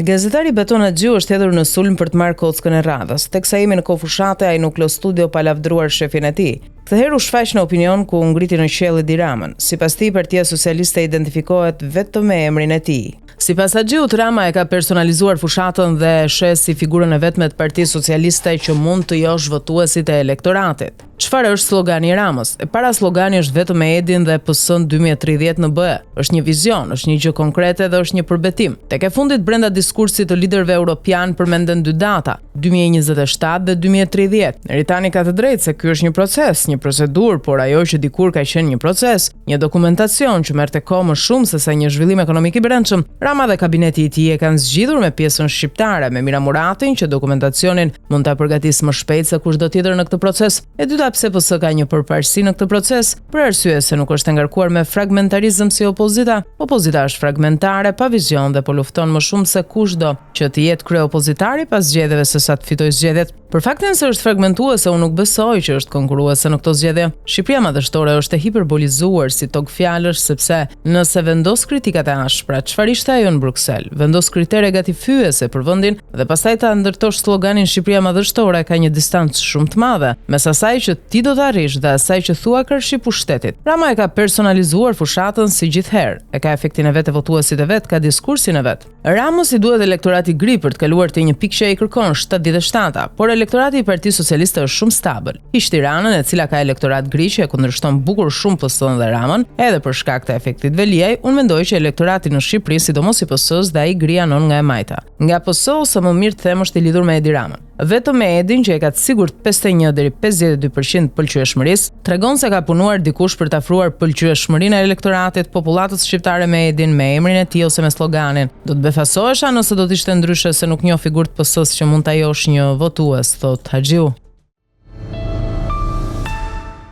Gazetari Beton Haxhiu është hedhur në sulm për të marrë kockën e radhës. Teksa jemi në kohë fushate, ai nuk lë studio pa lavdëruar shefin e tij. Këtë herë u shfaq në Opinion ku u ngriti në qiell Edi Ramën. Sipas tij, Partia Socialiste identifikohet vetëm me emrin e tij. Sipas Haxhiut, Rama e ka personalizuar fushatën dhe shes si figurën e vetme të Partisë Socialiste që mund të josh votuesit e elektoratit. Çfarë është slogani i Ramës? E para slogani është vetëm me Edin dhe PS-n 2030 në BE. Është një vizion, është një gjë konkrete dhe është një përbetim. Tek e fundit brenda diskursit të liderëve europian përmenden dy data, 2027 dhe 2030. Meritani ka të drejtë se ky është një proces, një procedurë, por ajo që dikur ka qenë një proces, një dokumentacion që merrte kohë më shumë se sa një zhvillim ekonomik i brendshëm. Rama dhe kabineti i tij e kanë zgjidhur me pjesën shqiptare, me Mira Muratin, që dokumentacionin mund ta përgatisë më shpejt se kushdo tjetër në këtë proces. E dyta, pse PS ka një përparësi në këtë proces, për arsye se nuk është ngarkuar me fragmentarizëm si opozita. Opozita është fragmentare, pa vizion dhe po lufton më shumë se kushdo që të jetë kryeopozitari pas zgjedhjeve se sa të fitojë zgjedhjet. Për faktin se është fragmentuese, unë nuk besoj që është konkurruese në këto zgjedhje. Shqipëria madhështore është e hiperbolizuar si tokë fjalësh, sepse nëse vendos kritikat e ashpra, çfarë ishte ajo në Bruksel? Vendos kritere gati fyese për vendin dhe pastaj ta ndërtosh sloganin Shqipëria madhështore ka një distancë shumë të madhe mes asaj që ti do të arrish dhe asaj që thua kërshi pushtetit. Rama e ka personalizuar fushatën si gjithherë. E ka efektin e vet e votuesit e vet, ka diskursin e vet. Ramës i duhet elektorati gri për të kaluar te një pikë që ai kërkon 77, por elektorati i Partisë Socialiste është shumë stabil. Hiq Tiranën, e cila ka elektorat gri që e kundërshton bukur shumë PS-n dhe Ramën, edhe për shkak të efektit Veliaj, unë mendoj që elektorati në Shqipëri, sidomos i PS-s dhe ai gri anon nga e majta. Nga PS ose më mirë të them është i lidhur me Edi Ramën. Vetëm me Edin, që e ka të sigurt 51 deri 52% pëlqyeshmërisë, tregon se ka punuar dikush për të afruar pëlqyeshmërinë e elektoratit popullatës shqiptare me Edin, me emrin e tij ose me sloganin. Do të befasohesha nëse do të ishte ndryshe, se nuk njoh figurë të PS-s që mund ta josh një votues, thot Haxhiu.